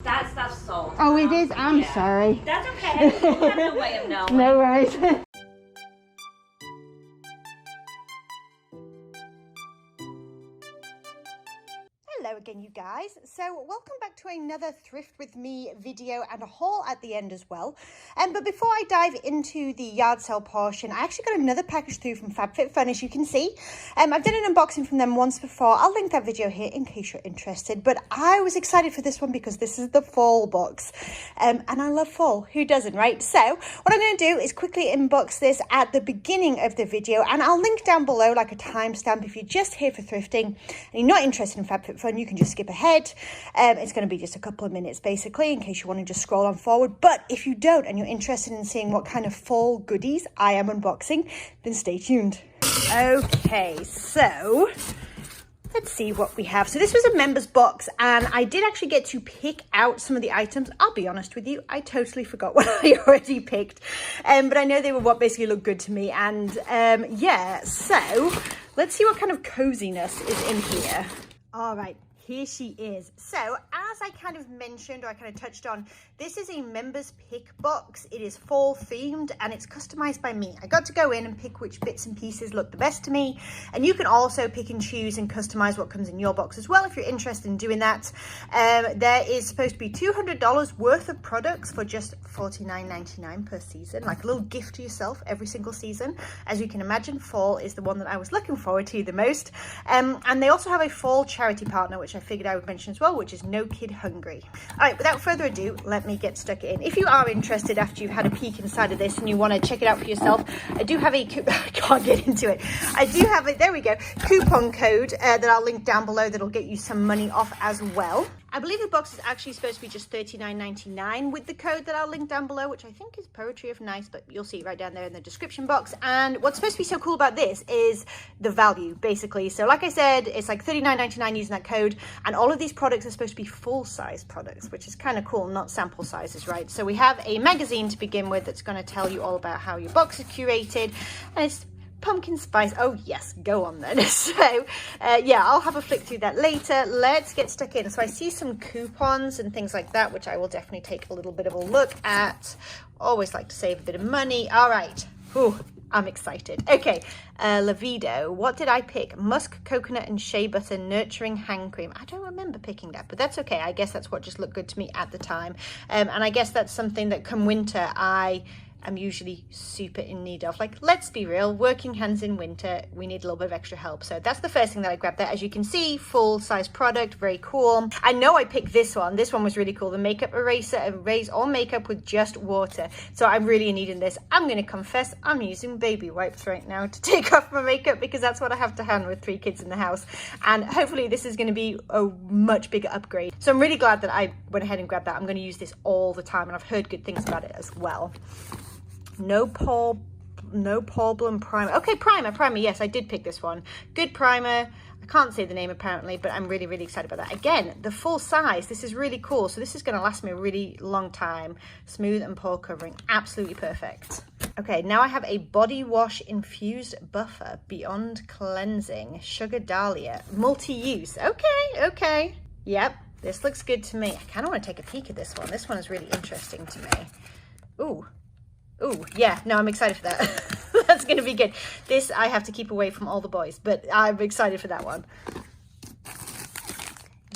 That's sold. Oh, it is? I'm sorry. That's okay. You have no way of knowing. No worries. Hello again, you guys. So welcome back to another Thrift with Me video and a haul at the end as well. But before I dive into the yard sale portion, I actually got another package through from FabFitFun, as you can see. I've done an unboxing from them once before. I'll link that video here in case you're interested. But I was excited for this one because this is the fall box. And I love fall. Who doesn't, right? So what I'm going to do is quickly unbox this at the beginning of the video. And I'll link down below like a timestamp if you're just here for thrifting and you're not interested in FabFitFun. You can just skip ahead. It's going to be just a couple of minutes basically in case you want to just scroll on forward. But if you don't and you're interested in seeing what kind of fall goodies I am unboxing, then stay tuned. Okay, so let's see what we have. So this was a members box and I did actually get to pick out some of the items. I'll be honest with you, I totally forgot what I already picked. But I know they were what basically looked good to me. And yeah, so let's see what kind of coziness is in here. All right, here she is. So as I kind of mentioned, or I kind of touched on, this is a members pick box. It is fall themed and it's customized by me. I got to go in and pick which bits and pieces look the best to me. And you can also pick and choose and customize what comes in your box as well if you're interested in doing that. There is supposed to be $200 worth of products for just $49.99 per season, like a little gift to yourself every single season. As you can imagine, fall is the one that I was looking forward to the most. And they also have a fall charity partner, which I figured I would mention as well, which is No Kid Hungry. All right, without further ado, let me get stuck in. If you are interested after you've had a peek inside of this and you want to check it out for yourself, I do have a I can't get into it. I do have a, there we go, coupon code that I'll link down below that'll get you some money off as well. I believe the box is actually supposed to be just $39.99 with the code that I'll link down below, which I think is Poetry of Nice, but you'll see it right down there in the description box. And what's supposed to be so cool about this is the value, basically. So like I said, it's like $39.99 using that code, and all of these products are supposed to be full-size products, which is kind of cool, not sample sizes, right? So we have a magazine to begin with that's going to tell you all about how your box is curated, and it's pumpkin spice. Oh yes, go on then. So yeah, I'll have a flick through that later. Let's get stuck in. So I see some coupons and things like that, which I will definitely take a little bit of a look at. Always like to save a bit of money. All right. Whew, I'm excited. Okay, Lavido. What did I pick? Musk, coconut and shea butter nurturing hand cream. I don't remember picking that, but that's okay. I guess that's what just looked good to me at the time. And I guess that's something that come winter I'm usually super in need of. Like, let's be real, working hands in winter, we need a little bit of extra help. So that's the first thing that I grabbed there. As you can see, full size product, very cool. I know I picked this one. This one was really cool. The makeup eraser, erase all makeup with just water. So I'm really in need of this. I'm going to confess, I'm using baby wipes right now to take off my makeup because that's what I have to hand with 3 kids in the house. And hopefully this is going to be a much bigger upgrade. So I'm really glad that I went ahead and grabbed that. I'm going to use this all the time and I've heard good things about it as well. No problem primer. Okay, primer. Yes, I did pick this one. Good primer. I can't say the name apparently, but I'm really, really excited about that. Again, the full size. This is really cool. So this is going to last me a really long time. Smooth and pore covering. Absolutely perfect. Okay, now I have a body wash infused buffer beyond cleansing. Sugar Dahlia. Multi-use. Okay. Yep, this looks good to me. I kind of want to take a peek at this one. This one is really interesting to me. Ooh, yeah, no, I'm excited for that. That's going to be good. This I have to keep away from all the boys, but I'm excited for that one.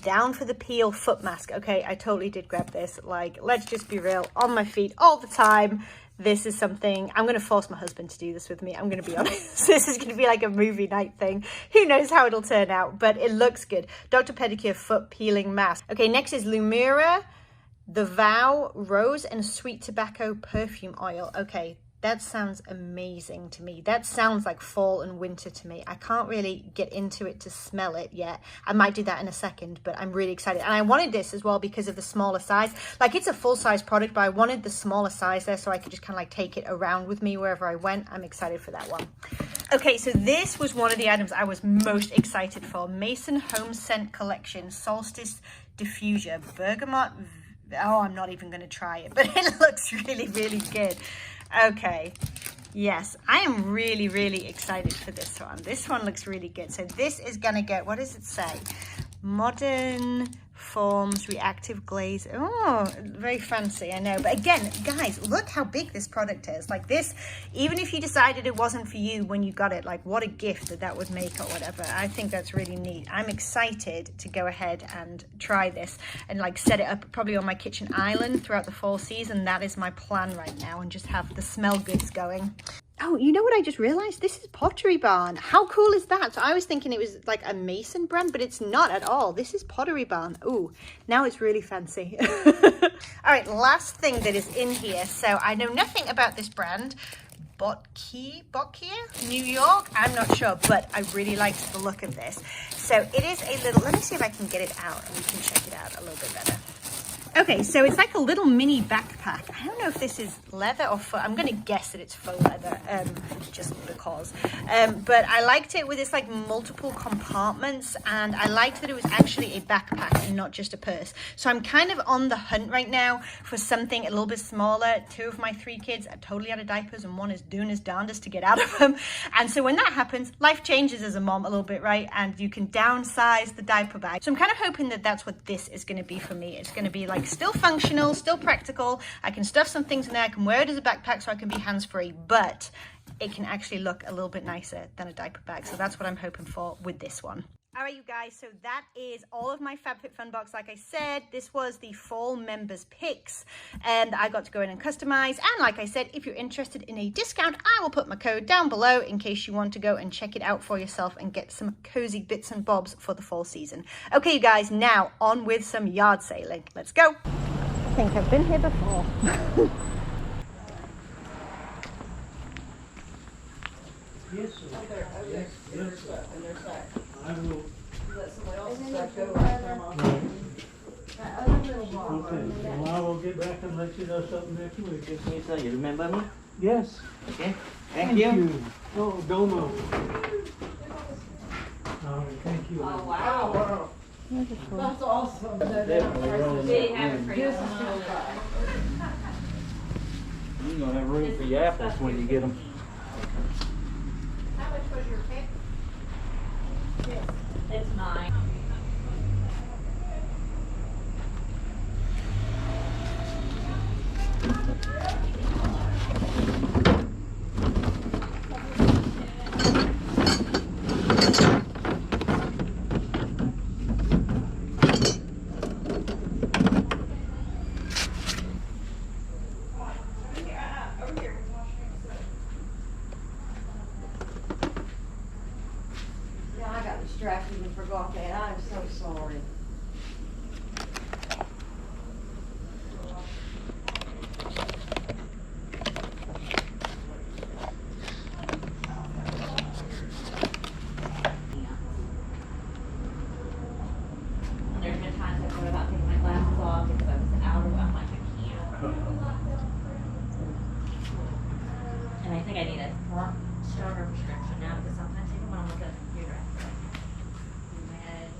Down for the Peel foot mask. Okay, I totally did grab this. Like, let's just be real, on my feet all the time. This is something, I'm going to force my husband to do this with me. I'm going to be honest. This is going to be like a movie night thing. Who knows how it'll turn out, but it looks good. Dr. Pedicure foot peeling mask. Okay, next is Lumira The Vow Rose and Sweet Tobacco Perfume Oil. Okay, that sounds amazing to me. That sounds like fall and winter to me. I can't really get into it to smell it yet. I might do that in a second, but I'm really excited. And I wanted this as well because of the smaller size. Like, it's a full-size product, but I wanted the smaller size there so I could just kind of like take it around with me wherever I went. I'm excited for that one. Okay, so this was one of the items I was most excited for. Mason Home Scent Collection Solstice Diffuser Bergamot. Oh, I'm not even going to try it, but it looks really, really good. Okay, yes, I am really, really excited for this one. This one looks really good. So this is going to get, what does it say? Modern forms, reactive glaze. Oh, very fancy, I know. But again, guys, look how big this product is. Like this, even if you decided it wasn't for you when you got it, like what a gift that would make or whatever. I think that's really neat. I'm excited to go ahead and try this and like set it up probably on my kitchen island throughout the fall season. That is my plan right now, and just have the smell goods going. Oh, you know what I just realized? This is Pottery Barn. How cool is that? So I was thinking it was like a Mason brand, but it's not at all. This is Pottery Barn. Ooh, now it's really fancy. All right, last thing that is in here. So I know nothing about this brand. Botkia, New York. I'm not sure, but I really liked the look of this. So it is a little, let me see if I can get it out and we can check it out a little bit better. Okay, so it's like a little mini backpack. I don't know if this is leather or faux. I'm going to guess that it's faux leather, just because. But I liked it with its like multiple compartments, and I liked that it was actually a backpack and not just a purse. So I'm kind of on the hunt right now for something a little bit smaller. 2 of my 3 kids are totally out of diapers, and one is doing his darndest to get out of them. And so when that happens, life changes as a mom a little bit, right? And you can downsize the diaper bag. So I'm kind of hoping that that's what this is going to be for me. It's going to be like still functional, still practical. I can stuff some things in there. I can wear it as a backpack so I can be hands-free, but it can actually look a little bit nicer than a diaper bag. So that's what I'm hoping for with this one. All right, you guys, so that is all of my FabFitFun box. Like I said, this was the fall members picks, and I got to go in and customize. And like I said, if you're interested in a discount, I will put my code down below in case you want to go and check it out for yourself and get some cozy bits and bobs for the fall season. Okay, you guys, now on with some yard sailing. Let's go. I think I've been here before. Yes, sir. Yes, sir. I will. Let someone else start going. Right. Okay, well, I will get back and let you know something next week. Okay, so you remember me? Yes. Okay. Thank you. Oh, Domo. Thank you. Oh, wow. That's awesome. They have a pretty You're gonna have room for your apples when you get them. How much was your pick? It's 9. I got distracted and forgot that. I'm so sorry. There's been times I've thought about taking my glasses off because I was out of I'm like, I can't. And I think I need a more stronger prescription now because sometimes even when I'm looking at the computer, I feel like in my head.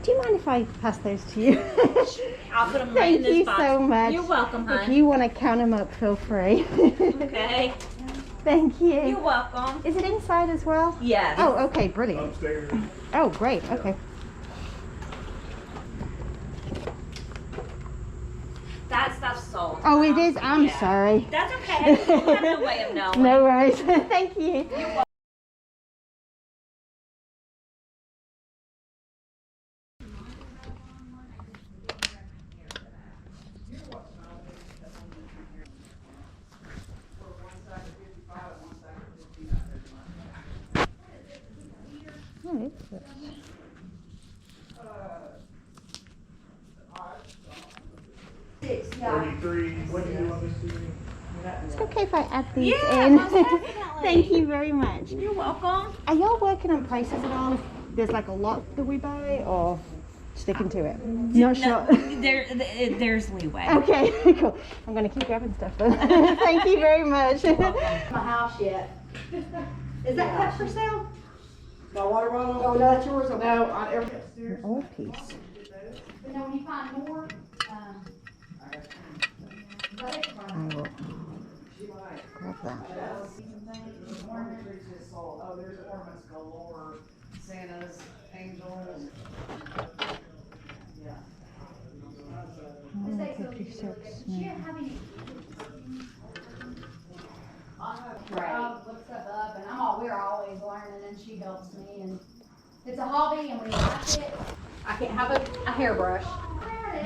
Do you mind if I pass those to you? I'll put them right in Thank this you box. so much. You're welcome, If hon. you want to count them up, feel free. Okay. Thank you. You're welcome. Is it inside as well? Yes. Oh, okay, brilliant. Upstairs. Oh, great. Okay. That stuff's sold. Oh, it is. I'm Yeah. sorry. That's okay. You have no way of knowing. No worries. Thank you. What do you want us to do? It's okay if I add these Yeah, in. most definitely. Thank you very much. You're welcome. Are y'all working on prices at all? If there's like a lot that we buy, or sticking to it? Not sure. There's leeway. Okay, cool. I'm gonna keep grabbing stuff then. Thank you very much. My house yet. Is that cup for sale? My water bottle? Oh, no, that's yours? No, on every. An old piece. But then when you find more, I will grab that. Oh, there's ornaments galore. Santas, angels. Yeah. 56. Look stuff up, and we're always learning, and she helps me, and it's a hobby, and we like it. I can't have a hairbrush. There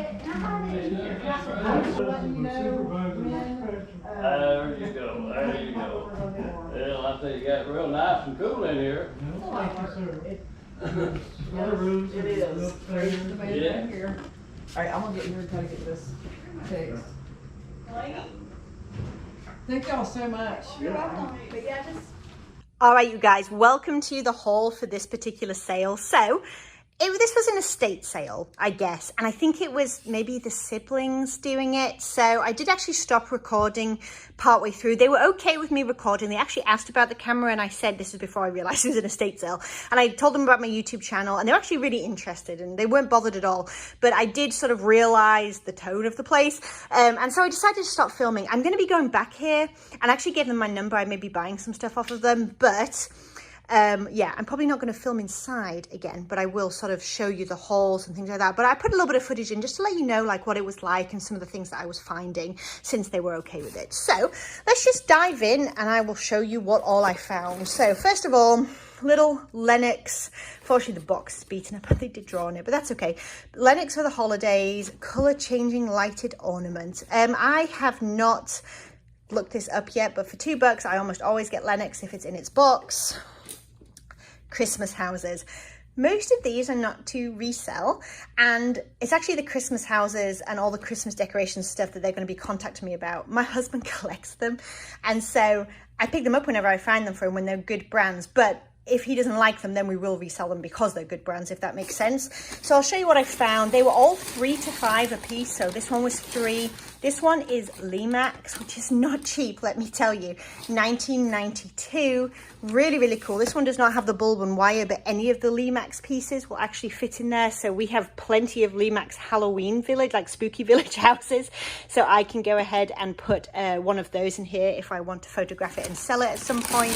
you go, there you go. Well, I think you got it real nice and cool in here. Thank you, sir. Lot of rooms. It is. Raise the tomato Yeah. right here. Alright, I'm gonna get here and try to get this fixed. Thank y'all so much. You're welcome. But yeah, just All right, you guys, welcome to the haul for this particular sale. So, this was an estate sale, I guess, and I think it was maybe the siblings doing it. So I did actually stop recording partway through. They were okay with me recording. They actually asked about the camera, and I said, this was before I realized it was an estate sale, and I told them about my YouTube channel, and they were actually really interested, and they weren't bothered at all. But I did sort of realize the tone of the place, and so I decided to stop filming. I'm going to be going back here and actually give them my number. I may be buying some stuff off of them, but yeah, I'm probably not going to film inside again, but I will sort of show you the hauls and things like that. But I put a little bit of footage in just to let you know like what it was like and some of the things that I was finding since they were okay with it. So let's just dive in and I will show you what all I found. So first of all, little Lennox. Fortunately, the box is beaten up. They did draw on it, but that's okay. Lennox for the holidays, color changing lighted ornament. I have not looked this up yet, but for $2, I almost always get Lennox if it's in its box. Christmas houses. Most of these are not to resell, and it's actually the Christmas houses and all the Christmas decoration stuff that they're going to be contacting me about. My husband collects them, and so I pick them up whenever I find them for him when they're good brands. But if he doesn't like them, then we will resell them because they're good brands, if that makes sense. So I'll show you what I found. They were all $3 to $5 a piece. So this one was $3. This one is Limax, which is not cheap, let me tell you. $19.92. Really, really cool. This one does not have the bulb and wire, but any of the Limax pieces will actually fit in there. So we have plenty of Limax Halloween Village, like Spooky Village houses. So I can go ahead and put one of those in here if I want to photograph it and sell it at some point.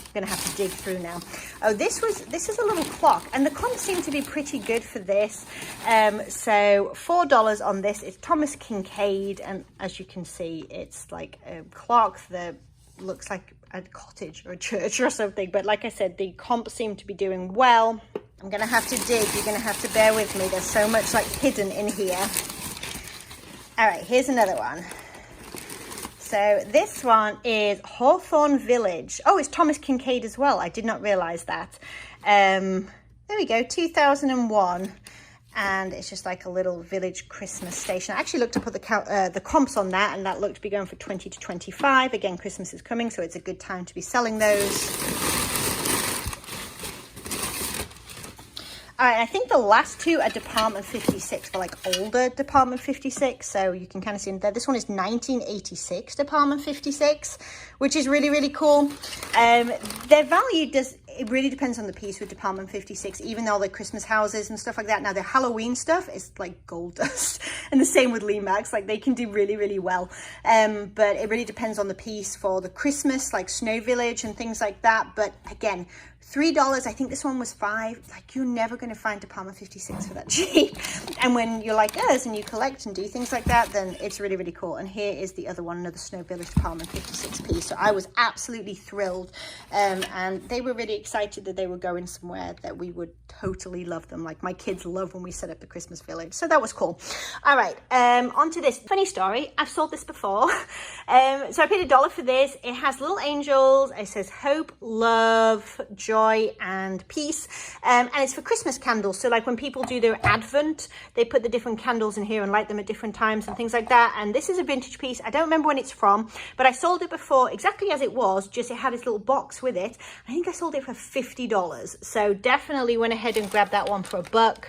I'm gonna have to dig through now. Oh, this is a little clock, and the comps seem to be pretty good for this. So $4 on this. It's Thomas Kincaid, and as you can see, it's like a clock that looks like a cottage or a church or something. But like I said, the comps seem to be doing well. I'm gonna have to dig. You're gonna have to bear with me. There's so much like hidden in here. All right, here's another one. So this one is Hawthorne Village. Oh, it's Thomas Kincaid as well. I did not realize that. There we go, 2001. And it's just like a little village Christmas station. I actually looked up at the comps on that, and that looked to be going for 20 to 25. Again, Christmas is coming, so it's a good time to be selling those. All right, I think the last two are Department 56 for like older Department 56. So you can kind of see them there. This one is 1986 Department 56, which is really, really cool. Their value it really depends on the piece with Department 56, even though they're Christmas houses and stuff like that. Now their Halloween stuff is like gold dust, and the same with Limax. Like they can do really, really well. But it really depends on the piece for the Christmas, like Snow Village and things like that. But again, $3. I think this one was $5. Like you're never going to find Department 56 for that cheap. And when you're like us and you collect and do things like that, then it's really, really cool. And here is the other one, another Snow Village Department 56 piece. So I was absolutely thrilled, and they were really excited that they were going somewhere that we would totally love them. Like my kids love when we set up the Christmas village. So that was cool. All right, on to this funny story. I've sold this before. So I paid $1 for this. It has little angels. It says hope, love, joy, and peace. And it's for Christmas candles. So like when people do their Advent, they put the different candles in here and light them at different times and things like that. And this is a vintage piece. I don't remember when it's from, but I sold it before exactly as it was, just it had its little box with it. I think I sold it for $50. So definitely went ahead and grabbed that one for $1.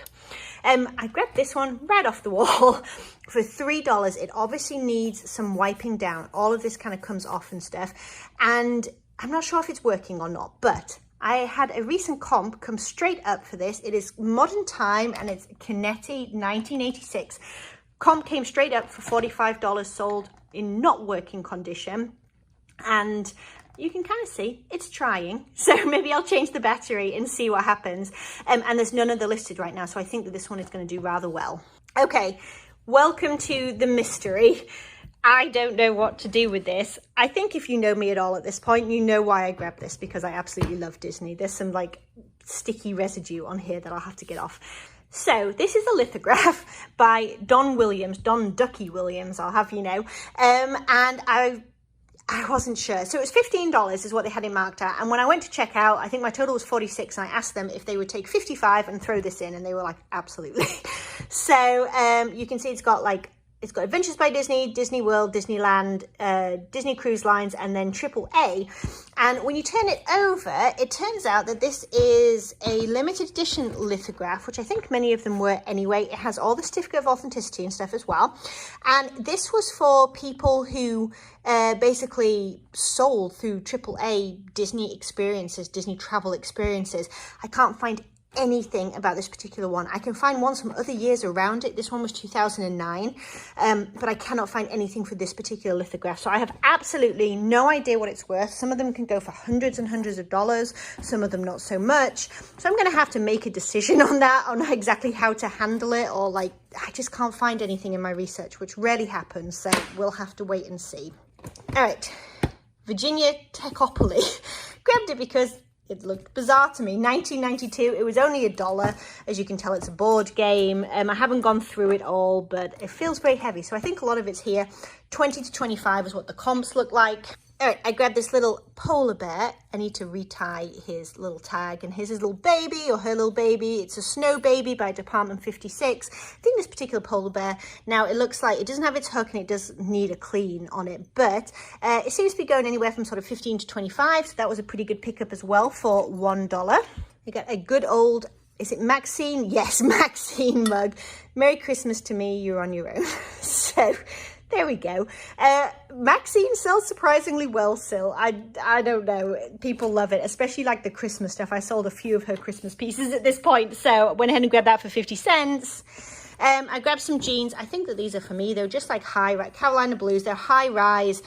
I grabbed this one right off the wall for $3. It obviously needs some wiping down. All of this kind of comes off and stuff. And I'm not sure if it's working or not, but I had a recent comp come straight up for this. It is Modern Time and it's Canetti 1986. Comp came straight up for $45, sold in not working condition. And you can kind of see it's trying. So maybe I'll change the battery and see what happens. And there's none of them listed right now. So I think that this one is going to do rather well. Okay, welcome to the mystery. I don't know what to do with this. I think if you know me at all at this point, you know why I grabbed this, because I absolutely love Disney. There's some like sticky residue on here that I'll have to get off. So this is a lithograph by Don Ducky Williams, I'll have you know. And I wasn't sure. So it was $15 is what they had it marked at. And when I went to check out, I think my total was 46, and I asked them if they would take 55 and throw this in, and they were like, absolutely. So you can see it's got Adventures by Disney, Disney World, Disneyland, Disney Cruise Lines, and then AAA. And when you turn it over, it turns out that this is a limited edition lithograph, which I think many of them were anyway. It has all the certificate of authenticity and stuff as well. And this was for people who basically sold through AAA Disney experiences, Disney travel experiences. I can't find anything about this particular one. I can find ones from other years around it. This one was 2009, but I cannot find anything for this particular lithograph. So I have absolutely no idea what it's worth. Some of them can go for hundreds and hundreds of dollars, some of them not so much. So I'm going to have to make a decision on that, on exactly how to handle it, or like, I just can't find anything in my research, which rarely happens. So we'll have to wait and see. All right, Virginia Techopoly. Grabbed it because it looked bizarre to me. 1992, it was only $1. As you can tell, it's a board game. I haven't gone through it all, but it feels very heavy. So I think a lot of it's here. 20 to 25 is what the comps look like. All right, I grabbed this little polar bear. I need to retie his little tag, and here's his little baby, or her little baby. It's a Snow Baby by Department 56. I think this particular polar bear, now it looks like it doesn't have its hook and it does need a clean on it, but it seems to be going anywhere from sort of 15 to 25. So that was a pretty good pickup as well for $1. We got a good old, is it Maxine? Yes, Maxine mug. Merry Christmas to me, you're on your own. So there we go. Maxine sells surprisingly well still. I don't know. People love it, especially like the Christmas stuff. I sold a few of her Christmas pieces at this point, so I went ahead and grabbed that for 50 cents. I grabbed some jeans. I think that these are for me. They're just like Carolina Blues. They're high-rise,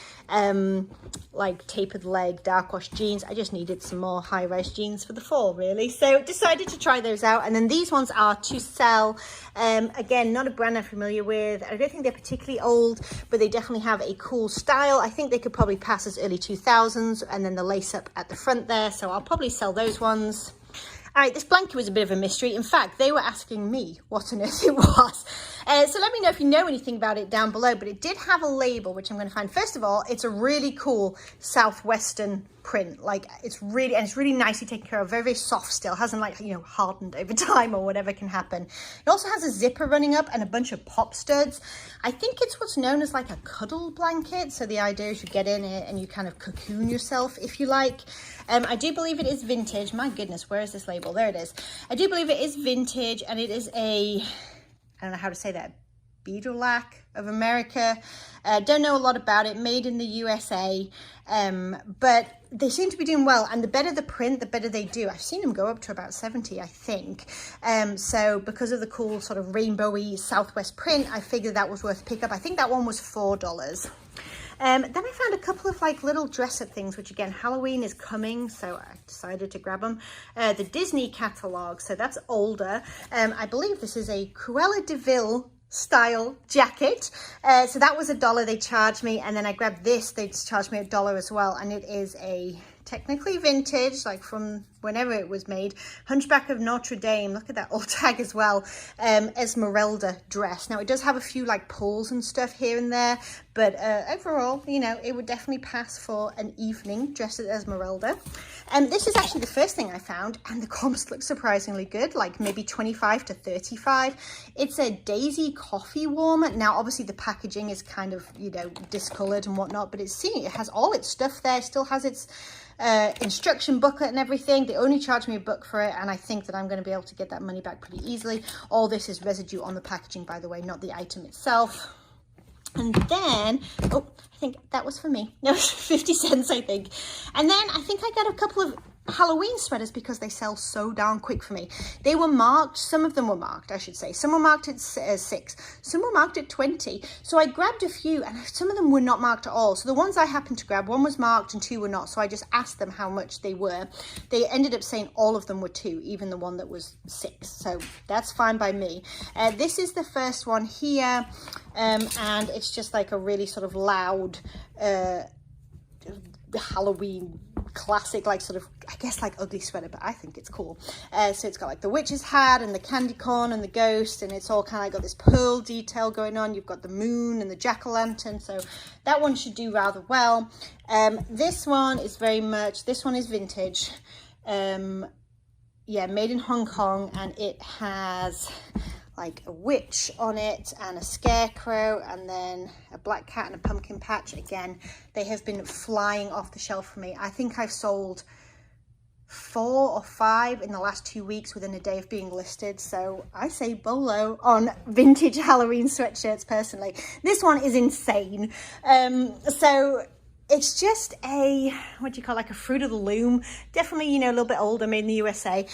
like tapered leg, dark wash jeans. I just needed some more high-rise jeans for the fall, really. So decided to try those out. And then these ones are to sell. Again, not a brand I'm familiar with. I don't think they're particularly old, but they definitely have a cool style. I think they could probably pass as early 2000s, and then the lace up at the front there. So I'll probably sell those ones. All right, this blanket was a bit of a mystery. In fact, they were asking me what on earth it was. So let me know if you know anything about it down below, but it did have a label, which I'm going to find. First of all, it's a really cool Southwestern print. Like, it's really nicely taken care of. Very, very soft still. Hasn't, like, you know, hardened over time or whatever can happen. It also has a zipper running up and a bunch of pop studs. I think it's what's known as like a cuddle blanket. So the idea is you get in it and you kind of cocoon yourself, if you like. I do believe it is vintage. My goodness, where is this label? There it is. I do believe it is vintage, and it is a, I don't know how to say that, Beadlac of America. Don't know a lot about it. Made in the USA, but they seem to be doing well. And the better the print, the better they do. I've seen them go up to about 70, I think. So because of the cool sort of rainbowy Southwest print, I figured that was worth a pickup. I think that one was $4. Then I found a couple of like little dress-up things, which again, Halloween is coming, so I decided to grab them. The Disney catalog, so that's older. I believe this is a Cruella de Vil style jacket. So that was $1 they charged me, and then I grabbed this, they charged me $1 as well, and it is a technically vintage, like from whenever it was made. Hunchback of Notre Dame, look at that old tag as well. Esmeralda dress. Now it does have a few like pulls and stuff here and there, but overall, you know, it would definitely pass for an evening dressed as Esmeralda. And this is actually the first thing I found, and the comps look surprisingly good, like maybe 25 to 35. It's a Daisy coffee warmer. Now obviously the packaging is kind of, you know, discolored and whatnot, but it's seeing it has all its stuff there, still has its instruction booklet and everything. They only charged me $1 for it, and I think that I'm going to be able to get that money back pretty easily. All this is residue on the packaging, by the way, not the item itself. And then, oh, I think that was for me. No, 50 cents, I think. And then I think I got a couple of Halloween sweaters because they sell so darn quick for me. They were marked, some of them were marked, I should say. Some were marked at 6, some were marked at 20. So I grabbed a few, and some of them were not marked at all. So the ones I happened to grab, 1 was marked and 2 were not. So I just asked them how much they were. They ended up saying all of them were 2, even the one that was 6. So that's fine by me. This is the first one here, and it's just like a really sort of loud Halloween classic, like sort of, I guess like ugly sweater, but I think it's cool. So it's got like the witch's hat and the candy corn and the ghost, and it's all kind of got this pearl detail going on. You've got the moon and the jack-o'-lantern, so that one should do rather well. This one is very much, this one is vintage. Yeah, made in Hong Kong, and it has like a witch on it and a scarecrow and then a black cat and a pumpkin patch. Again, they have been flying off the shelf for me. I think I've sold 4 or 5 in the last 2 weeks within a day of being listed. So I say bolo on vintage Halloween sweatshirts personally. This one is insane. So it's just a, what do you call, like a Fruit of the Loom. Definitely, you know, a little bit older, made in the USA.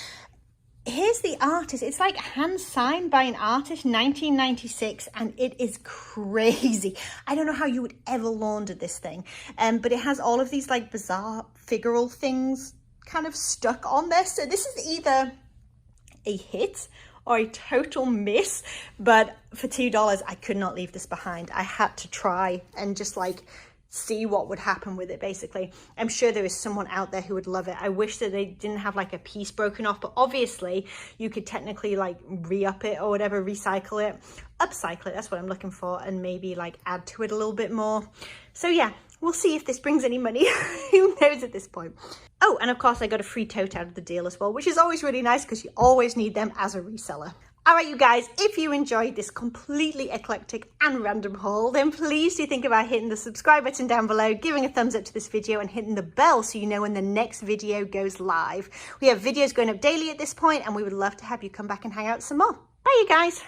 Here's the artist. It's like hand signed by an artist, 1996, and it is crazy. I don't know how you would ever launder this thing, but it has all of these like bizarre figural things kind of stuck on there. So this is either a hit or a total miss, but for $2, I could not leave this behind. I had to try and just like see what would happen with it, basically. I'm sure there is someone out there who would love it. I wish that they didn't have like a piece broken off, but obviously you could technically like re-up it or whatever, recycle it, upcycle it, that's what I'm looking for, and maybe like add to it a little bit more. So yeah, we'll see if this brings any money. Who knows at this point. Oh, and of course I got a free tote out of the deal as well, which is always really nice because you always need them as a reseller. All right, you guys, if you enjoyed this completely eclectic and random haul, then please do think about hitting the subscribe button down below, giving a thumbs up to this video, and hitting the bell so you know when the next video goes live. We have videos going up daily at this point, and we would love to have you come back and hang out some more. Bye, you guys.